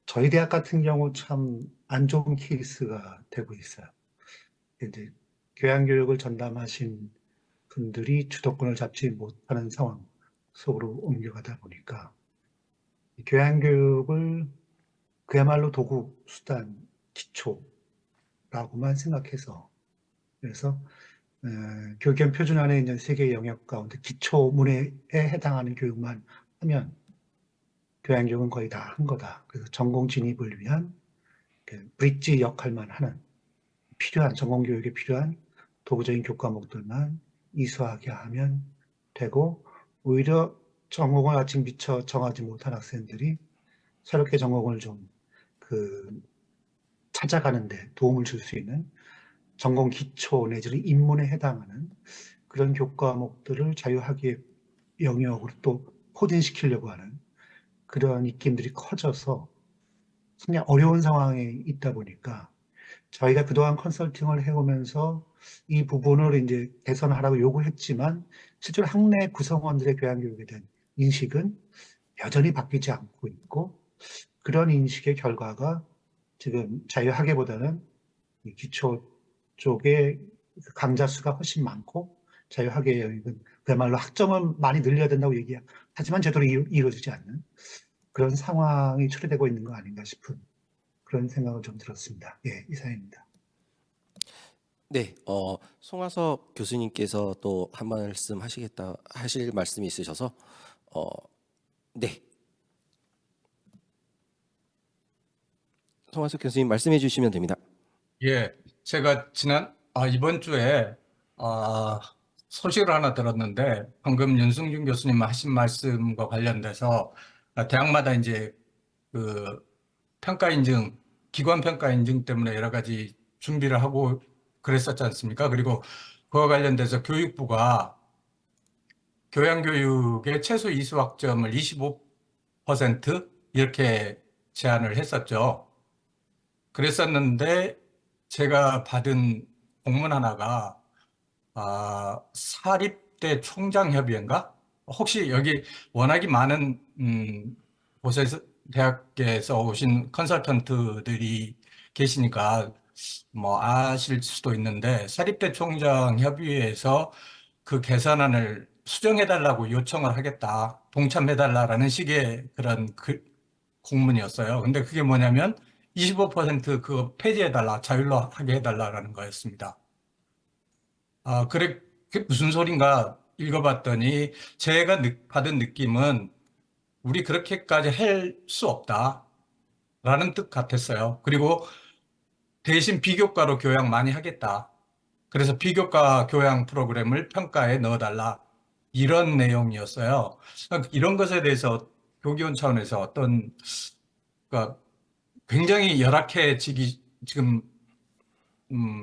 저희 대학 같은 경우 참 안 좋은 케이스가 되고 있어요. 이제 교양교육을 전담하신 분들이 주도권을 잡지 못하는 상황 속으로 옮겨가다 보니까 교양교육을 그야말로 도구, 수단, 기초라고만 생각해서, 그래서 교육형 표준안에 있는 3개 영역 가운데 기초문해에 해당하는 교육만 하면 교양교육은 거의 다 한 거다. 그래서 전공 진입을 위한 브릿지 역할만 하는, 전공교육에 필요한 도구적인 교과목들만 이수하게 하면 되고, 오히려 전공을 아직 미처 정하지 못한 학생들이 새롭게 전공을 좀 찾아가는데 도움을 줄 수 있는 전공 기초 내지는 입문에 해당하는 그런 교과목들을 자유학의 영역으로 또 포진시키려고 하는 그런 입김들이 커져서 상당히 어려운 상황에 있다 보니까 저희가 그동안 컨설팅을 해오면서 이 부분을 이제 개선하라고 요구했지만 실제로 학내 구성원들의 교양교육에 대한 인식은 여전히 바뀌지 않고 있고 그런 인식의 결과가 지금 자유학예보다는 이 기초 쪽에 강좌 수가 훨씬 많고 자유학예 영역은 그야말로 학점은 많이 늘려야 된다고 얘기하지만 제대로 이루어지지 않는 그런 상황이 초래되고 있는 거 아닌가 싶은 그런 생각을 좀 들었습니다. 예, 이상입니다. 네, 송하섭 교수님께서 또 한 말씀 하실 말씀이 있으셔서 네, 송하섭 교수님 말씀해 주시면 됩니다. 예, 제가 이번 주에 소식을 하나 들었는데 방금 윤승준 교수님 하신 말씀과 관련돼서 대학마다 이제 그 평가 인증, 기관 평가 인증 때문에 여러 가지 준비를 하고 그랬었지 않습니까? 그리고 그와 관련돼서 교육부가 교양교육의 최소 이수학점을 25% 이렇게 제안을 했었죠. 그랬었는데 제가 받은 공문 하나가 사립대 총장협의회인가? 혹시 여기 워낙에 많은 곳에서 대학에서 오신 컨설턴트들이 계시니까 뭐 아실 수도 있는데 사립대 총장협의회에서 그 개선안을 수정해달라고 요청을 하겠다, 동참해달라라는 식의 그런 공문이었어요. 근데 그게 뭐냐면 25% 그거 폐지해달라, 자율로 하게 해달라라는 거였습니다. 그래, 그게 무슨 소린가 읽어봤더니 제가 받은 느낌은 우리 그렇게까지 할 수 없다라는 뜻 같았어요. 그리고 대신 비교과로 교양 많이 하겠다. 그래서 비교과 교양 프로그램을 평가에 넣어달라. 이런 내용이었어요. 이런 것에 대해서 교기원 차원에서 어떤, 그러니까 굉장히 열악해지기, 지금,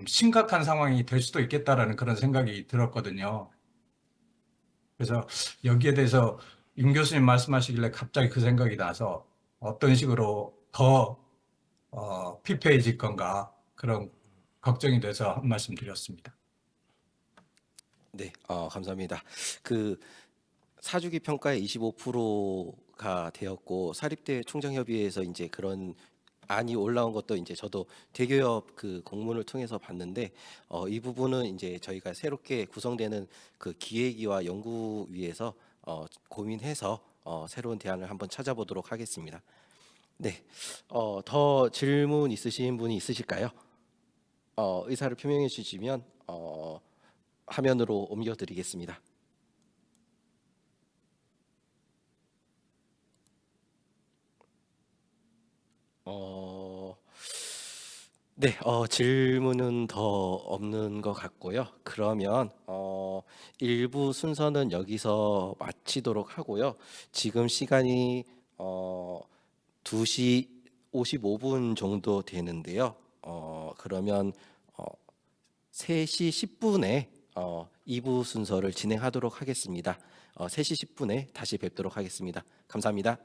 심각한 상황이 될 수도 있겠다라는 그런 생각이 들었거든요. 그래서 여기에 대해서 윤 교수님 말씀하시길래 갑자기 그 생각이 나서 어떤 식으로 더 피폐해질 건가 그런 걱정이 돼서 한 말씀 드렸습니다. 네, 감사합니다. 그 사주기 평가의 25%가 되었고 사립대 총장협의회에서 이제 그런 안이 올라온 것도 이제 저도 대교협 그 공문을 통해서 봤는데 이 부분은 이제 저희가 새롭게 구성되는 그 기획위와 연구위에서 고민해서 새로운 대안을 한번 찾아보도록 하겠습니다. 네, 더 질문 있으신 분이 있으실까요? 의사를 표명해 주시면 화면으로 옮겨드리겠습니다. 네, 질문은 더 없는 것 같고요. 그러면 1부 순서는 여기서 마치도록 하고요. 지금 시간이 2시 55분 정도 되는데요. 그러면 3시 10분에 2부 순서를 진행하도록 하겠습니다. 3시 10분에 다시 뵙도록 하겠습니다. 감사합니다.